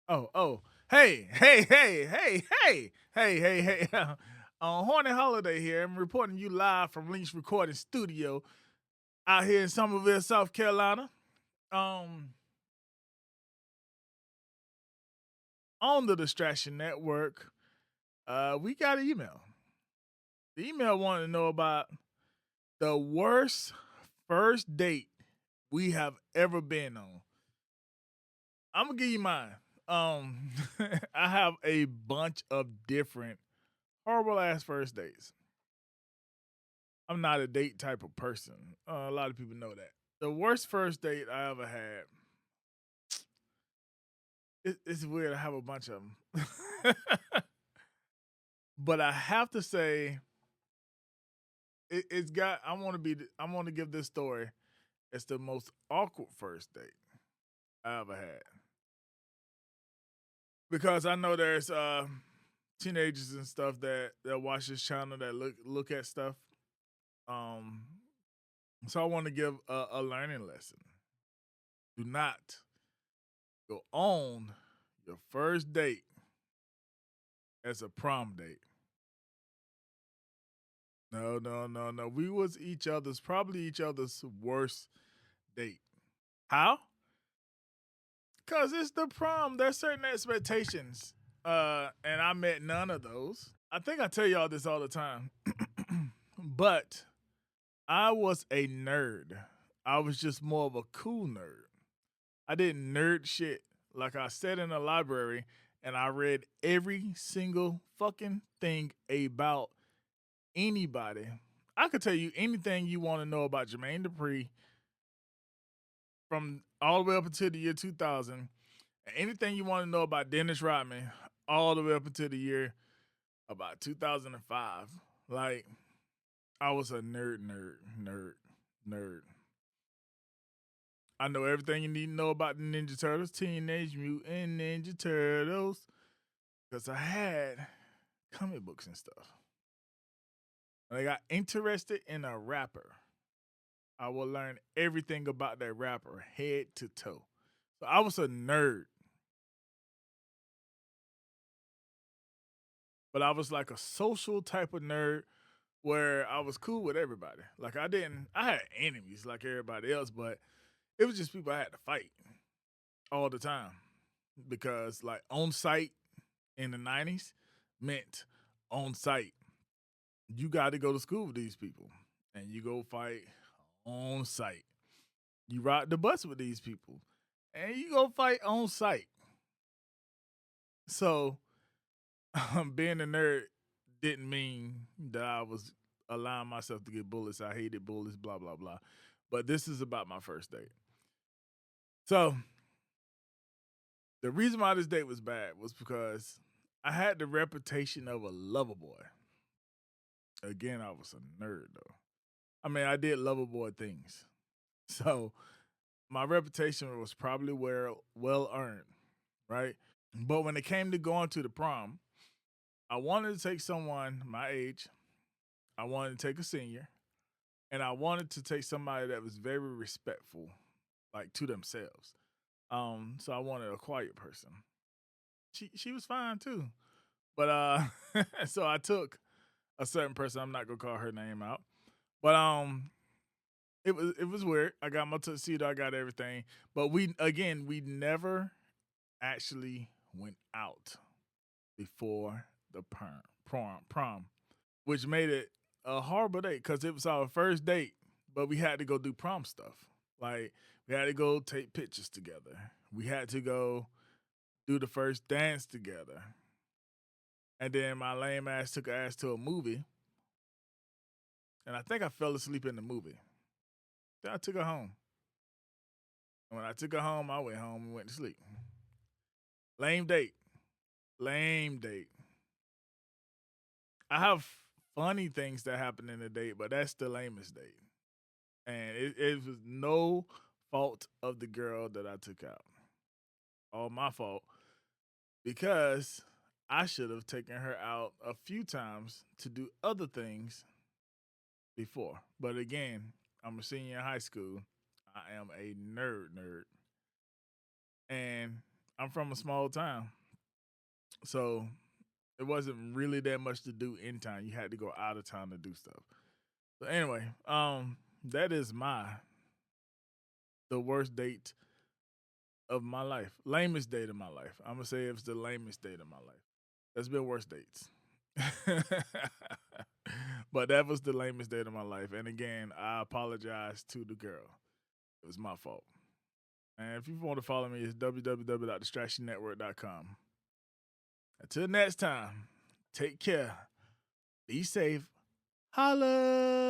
Oh. Hey. Horny Holiday here. I'm reporting you live from Lynch Recording Studio out here in Somerville, South Carolina. Um, on the Distraction Network, we got an email. The email wanted to know about the worst first date we have ever been on. I'm gonna give you mine. Um, I have a bunch of different horrible ass first dates. I'm not a date type of person. A lot of people know that. The worst first date I ever had. It's weird. I have a bunch of them, but I have to say it's got. I want to be. I want to give this story. It's the most awkward first date I ever had because I know there's teenagers and stuff that watch this channel that look at stuff. Um, so I want to give a learning lesson. Do not go on your first date as a prom date. No. We was probably each other's worst date. How? Cause it's the prom. There's certain expectations. And I met none of those. I think I tell y'all this all the time. But I was a nerd. I was just more of a cool nerd. I didn't nerd shit. Like I sat in the library and I read every single fucking thing about anybody. I could tell you anything you want to know about Jermaine Dupri from all the way up until the year 2000. Anything you want to know about Dennis Rodman all the way up until the year about 2005. Like, I was a nerd. I know everything you need to know about the Ninja Turtles, Teenage Mutant Ninja Turtles, because I had comic books and stuff. When I got interested in a rapper, I will learn everything about that rapper, head to toe. So I was a nerd, but I was like a social type of nerd where I was cool with everybody. Like I had enemies like everybody else, but it was just people I had to fight all the time because like on site in the 90s meant on site. You got to go to school with these people and you go fight on site. You ride the bus with these people and you go fight on site. So being a nerd didn't mean that I was allowing myself to get bullets. I hated bullets, blah, blah, blah. But this is about my first date. So the reason why this date was bad was because I had the reputation of a lover boy. Again, I was a nerd though. I mean, I did lover boy things. So my reputation was probably well earned, right? But when it came to going to the prom, I wanted to take someone my age. I wanted to take a senior, and I wanted to take somebody that was very respectful, like to themselves. So I wanted a quiet person. She was fine too, but so I took a certain person. I'm not gonna call her name out, but it was weird. I got my tuxedo, I got everything, but we never actually went out before the prom, which made it a horrible date because it was our first date, but we had to go do prom stuff. Like we had to go take pictures together. We had to go do the first dance together. And then my lame ass took her ass to a movie, and I think I fell asleep in the movie. Then I took her home. And when I took her home, I went home and went to sleep. Lame date. Lame date. I have funny things that happen in the date, but that's the lamest date. And it was no fault of the girl that I took out. All my fault because I should have taken her out a few times to do other things before. But again, I'm a senior in high school. I am a nerd, and I'm from a small town, so it wasn't really that much to do in town. You had to go out of town to do stuff. So anyway, that is the worst date of my life, lamest date of my life. I'm gonna say it's the lamest date of my life. There's been worse dates, but that was the lamest date of my life. And again, I apologize to the girl. It was my fault. And if you want to follow me, it's www.distractionnetwork.com. Until next time, take care, be safe, holla.